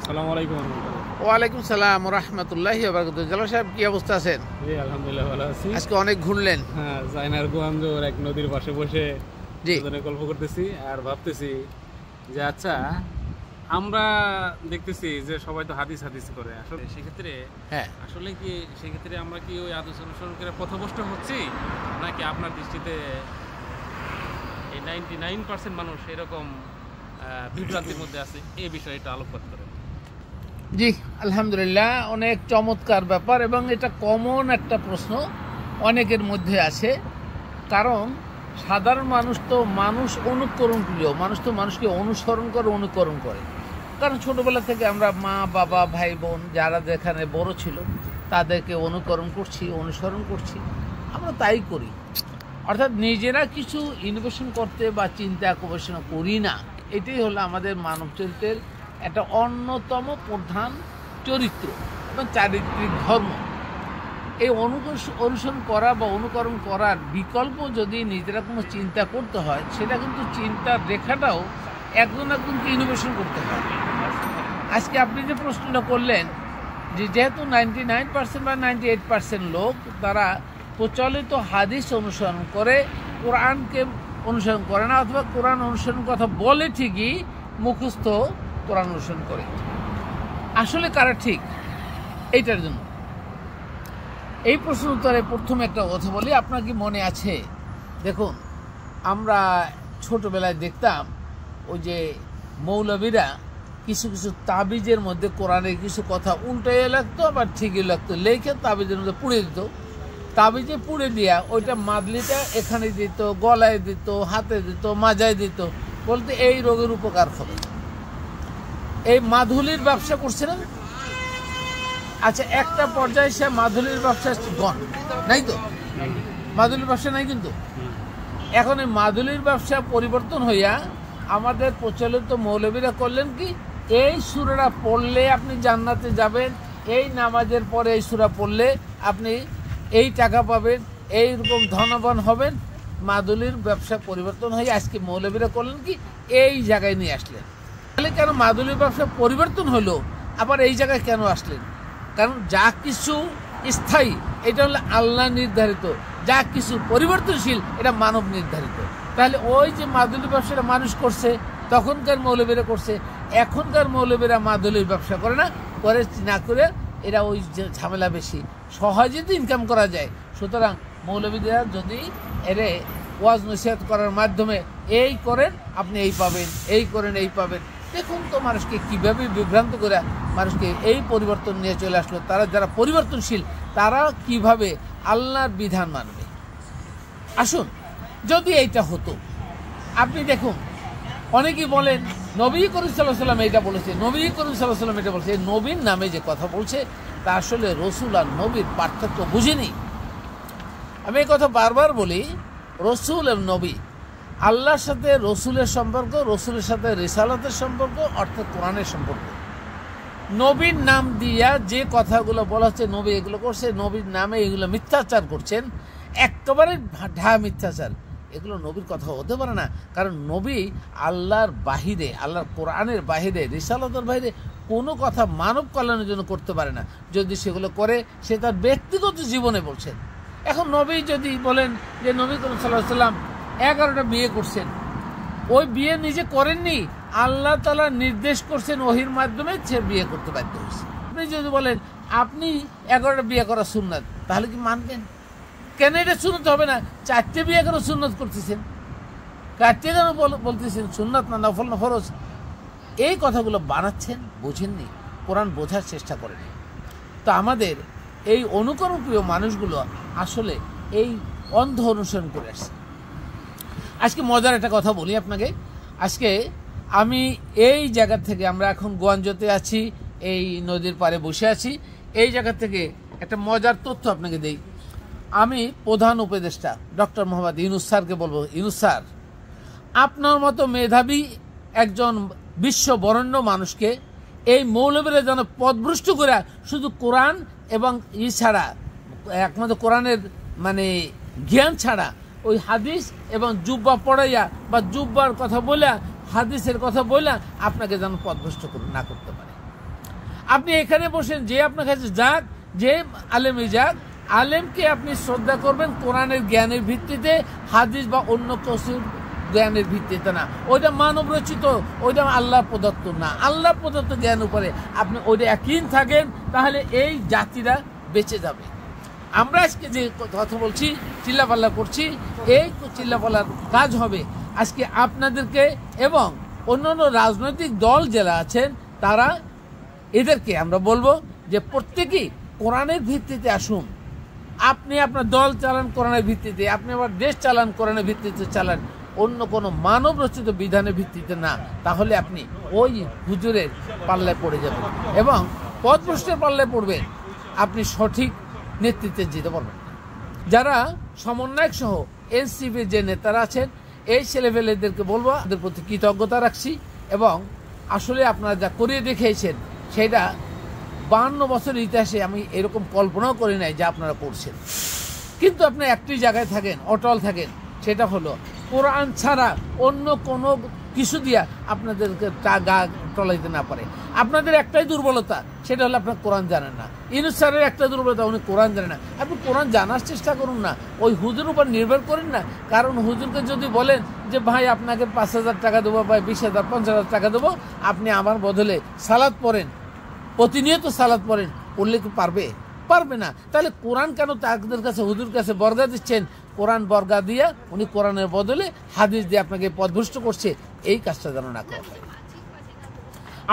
আসসালামু আলাইকুম। ওয়ালাইকুম সালাম রাহমাতুল্লাহি ওয়া বারাকাতুহু। জালাল সাহেব কি অবস্থা আছেন? জি আলহামদুলিল্লাহ ভালো আছি। আজকে অনেক ঘুরলেন। হ্যাঁ, চায়নার গুয়াংজোর এক নদীর পাশে বসে জি গল্প করতেছি আর ভাবতেছি যে আচ্ছা আমরা দেখতেছি যে সবাই তো হাদিস হাদিস করে, আসলে সেক্ষেত্রে হ্যাঁ আসলে কি সেক্ষেত্রে আমরা কি ওই আদর্শ অনুসরণ করে পথভ্রষ্ট হচ্ছি, নাকি আপনার দৃষ্টিতে এই 99% মানুষ এরকম বিভ্রান্তির মধ্যে আছে? এই বিষয়ে একটু আলোকপাত করেন। জি আলহামদুলিল্লাহ, অনেক চমৎকার ব্যাপার এবং এটা কমন একটা প্রশ্ন অনেকের মধ্যে আছে। কারণ সাধারণ মানুষ তো মানুষ অনুকরণ প্রিয়, মানুষ তো মানুষকে অনুসরণ করে। কারণ ছোটবেলা থেকে আমরা মা বাবা ভাই বোন যারা যেখানে বড় ছিল তাদেরকে অনুসরণ করছি, আমরা তাই করি। অর্থাৎ নিজেরা কিছু ইনোভেশন করতে বা চিন্তা গবেষণা করি না। এটাই হলো আমাদের মানব চরিত্রের একটা অন্যতম প্রধান চরিত্র এবং চারিত্রিক ধর্ম। এই অনুসরণ করা বা অনুকরণ করার বিকল্প যদি নিজেরা কোনো চিন্তা করতে হয়, সেটা কিন্তু চিন্তার রেখাটাও একজনকে ইনোভেশন করতে হয়। আজকে আপনি যে প্রশ্নটা করলেন যে যেহেতু 99% বা 98% লোক তারা প্রচলিত হাদিস অনুসরণ করে, কোরআনকে অনুসরণ করে না, অথবা কোরআন অনুসরণ কথা বলে ঠিকই মুখস্থ কোরআন অনুসরণ করে। আসলে কারা ঠিক, এইটার জন্য এই প্রশ্ন উত্তরে প্রথমে একটা কথা বলি। আপনার কি মনে আছে, দেখুন আমরা ছোটবেলায় দেখতাম ওই যে মৌলবীরা কিছু কিছু তাবিজের মধ্যে কোরআনের কিছু কথা উল্টাইয়ে লাগতো, আবার ঠিকই লাগতো, লেখে তাবিজের মধ্যে পুড়ে দিত। তাবিজে পুড়ে দিয়া ওইটা মাদলিটা এখানে দিত, গলায় দিত, হাতে দিত, মাজায় দিত, বলতে এই রোগের উপকার হবে। এই মাধুলির ব্যবসা করছে না? আচ্ছা, একটা পর্যায়ে সে মাধুলির ব্যবসা নাই তো, মাধুলির ব্যবসা নাই। কিন্তু এখন এই মাধুলির ব্যবসা পরিবর্তন হইয়া আমাদের প্রচলিত মৌলবীরা করলেন কি, এই সূরাটা পড়লে আপনি জান্নাতে যাবেন, এই নামাজের পরে এই সূরা পড়লে আপনি এই টাকা পাবেন, এইরকম ধনবান হবেন। মাদুলির ব্যবসা পরিবর্তন হয়ে আজকে মৌলবীরা করলেন কি, এই জায়গায় নিয়ে আসলেন। তাহলে কেন মাদুলির ব্যবসা পরিবর্তন হলো, আবার এই জায়গায় কেন আসলেন? কারণ যা কিছু স্থায়ী এটা হলো আল্লাহ নির্ধারিত, যা কিছু পরিবর্তনশীল এটা মানব নির্ধারিত। তাহলে ওই যে মাদুলির ব্যবসাটা মানুষ করছে তখনকার মৌলবীরা করছে, এখনকার মৌলবীরা মাদুলির ব্যবসা করে না করে এরা ওই যে ঝামেলা বেশি, সহজে তো ইনকাম করা যায়। সুতরাং মৌলবীরা যদি এর ওয়াজ নসিহত করার মাধ্যমে এই করেন আপনি এই পাবেন, এই করেন এই পাবেন, দেখুন তো মানুষকে কীভাবে বিভ্রান্ত করে মানুষকে এই পরিবর্তন নিয়ে চলে আসলো। তারা যারা পরিবর্তনশীল তারা কিভাবে আল্লাহর বিধান মানবে? আসুন, যদি এইটা হতো, আপনি দেখুন অনেকেই বলেন নবী করিম সাল্লাল্লাহু আলাইহি ওয়াসাল্লাম এটা বলেছে, নবী করিম সাল্লাল্লাহু আলাইহি ওয়াসাল্লাম এটা বলেছে। এই নবীর নামে যে কথা বলছে তা আসলে রসুল আর নবীর পার্থক্য বুঝেনি। আমি এই কথা বারবার বলি, রসুল এবং নবী, আল্লাহর সাথে রসুলের সম্পর্ক, রসুলের সাথে রিসালাতের সম্পর্ক, অর্থাৎ কোরআনের সম্পর্ক। নবীর নাম দিয়া যে কথাগুলো বলা হচ্ছে নবী এগুলো করছে, নবীর নামে এগুলো মিথ্যাচার করছেন, একেবারে মিথ্যাচার, এগুলো নবীর কথা হতে পারে না। কারণ নবী আল্লাহর বাহিরে, আল্লাহর কোরআনের বাহিরে, রিসালাতের বাহিরে কোনো কথা মানব কল্যাণের জন্য করতে পারে না। যদি সেগুলো করে সে তার ব্যক্তিগত জীবনে বলছেন। এখন নবী যদি বলেন যে নবী করিম সাল্লাল্লাহু আলাইহি ওয়াসাল্লাম 11টা বিয়ে করছেন, ওই বিয়ে নিজে করেননি, আল্লাহ তাআলা নির্দেশ করছেন ওহির মাধ্যমে সে বিয়ে করতে বাধ্য হয়েছে। আপনি যদি বলেন আপনি 11টা বিয়ে করা সুন্নাত, তাহলে কি মানবেন? কেন এটা সুন্নত হবে না? 4টে বিয়ে করে সুন্নত করতেছেন, 4টে কেন বলতেছেন সুন্নাত না নফল না ফরজ? এই কথাগুলো বানাচ্ছেন, বোঝেননি, কোরআন বোঝার চেষ্টা করেন। তো আমাদের এই অনুকরণপ্রিয় মানুষগুলো আসলে এই অন্ধ অনুসরণ করে আসছে। আজকে মজার একটা কথা বলি আপনাকে। আজকে আমি এই জায়গা থেকে, আমরা এখন গোয়াঞ্জতে আছি, এই নদীর পাড়ে বসে আছি, এই জায়গা থেকে একটা মজার তথ্য আপনাকে দেই। আমি প্রধান উপদেষ্টা ডক্টর মোহাম্মদ ইউনূস স্যারকে বলবো, ইউনূস স্যার, আপনার মতো মেধাবী একজন বিশ্ববরেণ্য মানুষকে এই মৌলবীরা যেন পথভ্রষ্ট করে শুধু কোরআন এবং ছাড়া, একমাত্র কোরআনের মানে জ্ঞান ছাড়া ওই হাদিস এবং জুব্বা পড়াইয়া বা জুব্বার কথা বলে, হাদিসের কথা বলে আপনাকে যেন পথভ্রষ্ট না করতে পারে। আপনি এখানে বসেন, যে আপনার কাছে যাক, যে আলেমে যাক, আলেমকে আপনি শ্রদ্ধা করবেন কোরআনের জ্ঞানের ভিত্তিতে, হাদিস বা অন্য কিছুর জ্ঞানের ভিত্তিতে না। ওইটা মানব রচিত, ওইটা আল্লাহ প্রদত্ত না। আল্লাহ প্রদত্ত জ্ঞান উপরে আপনি ওইটা একই থাকেন, তাহলে এই জাতিরা বেঁচে যাবে। আমরা আজকে যে কথা বলছি, চিল্লাপাল্লা করছি, এই চিল্লাপাল্লার কাজ হবে আজকে আপনাদেরকে এবং অন্যান্য রাজনৈতিক দল যারা আছেন তারা, এদেরকে আমরা বলবো যে প্রত্যেকেই কোরআনের ভিত্তিতে আসুন। আপনি আপনার দল চালান কোরআনের ভিত্তিতে, আপনি আবার দেশ চালান কোরআনের ভিত্তিতে চালান, অন্য কোনো মানব রচিত বিধানের ভিত্তিতে না। তাহলে আপনি ওই হুজুরের পাল্লায় পড়ে যাবেন এবং পথভ্রষ্টের পাল্লায় পড়বেন, আপনি সঠিক নেতৃত্বে যেতে পারবেন। যারা সমন্বয়ক সহ এনসিপির যে নেতারা আছেন, এই ছেলেপেলেদেরকে বলবো, তাদের প্রতি কৃতজ্ঞতা রাখছি এবং আসলে আপনারা যা করিয়ে দেখিয়েছেন সেটা 52 বছরের ইতিহাসে আমি এরকম কল্পনাও করি নাই যে আপনারা করছেন। কিন্তু আপনি একটি জায়গায় থাকেন, অটল থাকেন, সেটা হলো কোরআন ছাড়া অন্য কোনো কিছু দিয়া আপনাদেরকে গা টলাইতে না পারে। আপনাদের একটাই দুর্বলতা, সেটা হলো আপনার কোরআন জানেন না। ইউনূস স্যারের একটা দুর্বলতা, উনি কোরআন জানেন না। আপনি কোরআন জানার চেষ্টা করুন না, ওই হুজুর উপর নির্ভর করেন না। কারণ হুজুরকে যদি বলেন যে ভাই আপনাকে 5,000 টাকা দেবো বা 20,000 50,000 টাকা দেবো, আপনি আমার বদলে সালাত পড়েন, প্রতিনিয়ত সালাত পড়েন, পড়লে কি পারবে? পারবে না। তাহলে কোরআন কেন তাদের কাছে, হুজুর কাছে বর্গা দিচ্ছেন? কোরআন বর্গা দিয়ে উনি কোরআনের বদলে হাদিস দিয়ে আপনাকে পথভ্রষ্ট করছে। এই কাজটা যেন না করা হয়।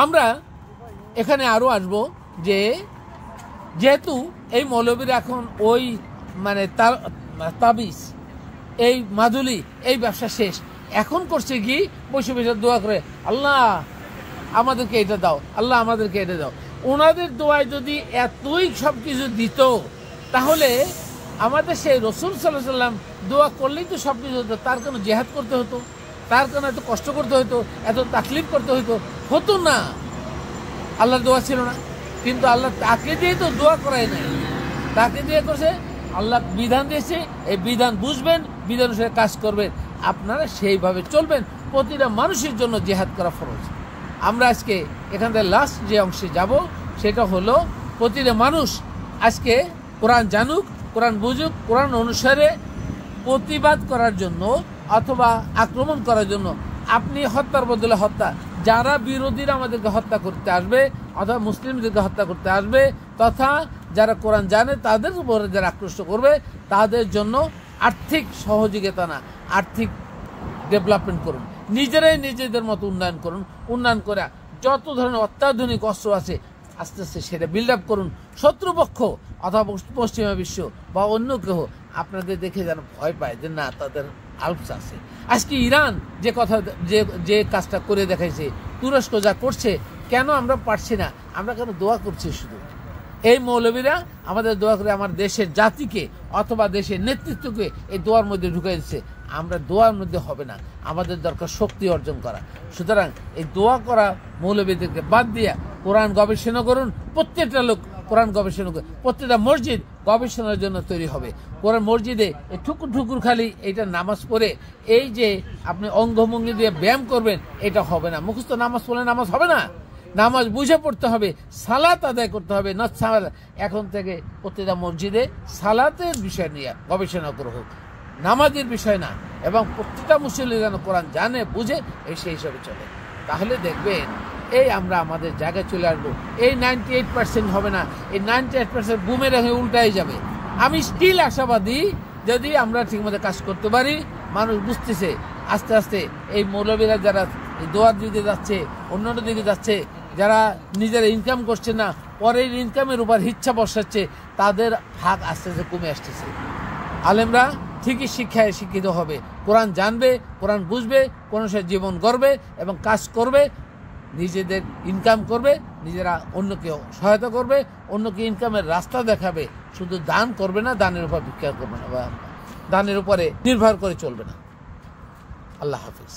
আমরা এখানে আরও আসবো যে যেহেতু এই মৌলবীরা এখন ওই মানে তাবিজ, এই মাদুলি, এই ব্যবসা শেষ, এখন করছে কি বসে বসে দোয়া করে, আল্লাহ আমাদেরকে এটা দাও, আল্লাহ আমাদেরকে এটা দাও। ওনাদের দোয়ায় যদি এতই সব কিছু দিত, তাহলে আমাদের সেই রসুল সাল্লাল্লাহু আলাইহি ওয়াসাল্লাম দোয়া করলেই তো সব কিছু হতো। তার কোনো জেহাদ করতে হতো? তার কোনো এত কষ্ট করতে হতো? এত তাকলিফ করতে হতো না। আল্লাহর দোয়া ছিল না, কিন্তু আল্লাহ তাকে দিয়ে তো দোয়া করায় নাই, তাকে দিয়ে করছে। আল্লাহ বিধান দিয়েছে, এই বিধান বুঝবেন, বিধান অনুসারে কাজ করবেন, আপনারা সেইভাবে চলবেন। প্রতিটা মানুষের জন্য জেহাদ করা ফরজ। আমরা আজকে এখান থেকে লাস্ট যে অংশে যাব, সেটা হলো প্রতিটা মানুষ আজকে কোরআন জানুক, কোরআন বুঝুক, কোরআন অনুসারে প্রতিবাদ করার জন্য অথবা আক্রমণ করার জন্য। আপনি হত্যার বদলে হত্যা, যারা বিরোধীরা আমাদেরকে হত্যা করতে আসবে অথবা মুসলিমদেরকে হত্যা করতে আসবে, তথা যারা কোরআন জানে তাদের উপরে যারা আক্রোশ করবে, তাদের জন্য আর্থিক সহযোগিতা না, আর্থিক ডেভেলপমেন্ট করুন, নিজেরাই নিজেদের মতো উন্নয়ন করুন। উন্নয়ন করে যত ধরনের অত্যাধুনিক অস্ত্র আছে আস্তে আস্তে সেটা বিল্ড আপ করুন। শত্রুপক্ষ অথবা পশ্চিমা বিশ্ব বা অন্য কেউ আপনাদের দেখে যেন ভয় পায় যে না, তাদের আলপস আছে। আজকে ইরান যে কথা যে কাজটা করে দেখাইছে, তুরস্ক যা করছে, কেন আমরা পারছি না? আমরা কেন দোয়া করছি? শুধু এই মৌলবীরা আমাদের দোয়া করে আমার দেশের জাতিকে অথবা দেশের নেতৃত্বকে এই দোয়ার মধ্যে ঢুকাই দিচ্ছে। আমরা দোয়ার মধ্যে হবে না, আমাদের দরকার শক্তি অর্জন করা। সুতরাং এই দোয়া করা মৌলবীদেরকে বাদ দিয়া কোরআন গবেষণা করুন। প্রত্যেকটা লোক কোরআন গবেষণা করে, প্রত্যেকটা মসজিদ গবেষণার জন্য তৈরি হবে। কোরআন মসজিদে এই ঠুকুর খালি এইটা নামাজ পড়ে এই যে আপনি অঙ্গভঙ্গি দিয়ে ব্যায়াম করবেন, এটা হবে না। মুখস্থ নামাজ পড়লে নামাজ হবে না, নামাজ বুঝে পড়তে হবে, সালাত আদায় করতে হবে। না এখন থেকে প্রত্যেকটা মসজিদে সালাতের বিষয় নিয়ে গবেষণা করা হোক, নামাজের বিষয় না। এবং প্রত্যেকটা মুসলিম যেন কোরআন জানে, বুঝে এই সেই হিসাবে চলে। তাহলে দেখবেন এই আমরা আমাদের জায়গায় চলে আসবো। এই 98% হবে না, এই 98% বুমের হয়ে উল্টাই যাবে। আমি স্টিল আশাবাদী, যদি আমরা ঠিকমতো কাজ করতে পারি। মানুষ বুঝতেছে আস্তে আস্তে এই মৌলবীরা যারা দোয়ার দিকে যাচ্ছে, অন্যান্য দিকে যাচ্ছে, যারা নিজেরা ইনকাম করছে না, পরের ইনকামের উপর ইচ্ছা বসাচ্ছে, তাদের ভাগ আস্তে আস্তে কমে আসতেছে। আলেমরা ঠিকই শিক্ষায় শিক্ষিত হবে, কোরআন জানবে, কোরআন বুঝবে, কোরআন সাথে জীবন গড়বে এবং কাজ করবে, নিজেদের ইনকাম করবে, নিজেরা অন্যকে সহায়তা করবে, অন্যকে ইনকামের রাস্তা দেখাবে। শুধু দান করবে না, দানের উপর ভিক্ষা করবে না, বা দানের উপরে নির্ভর করে চলবে না। আল্লাহ হাফিজ।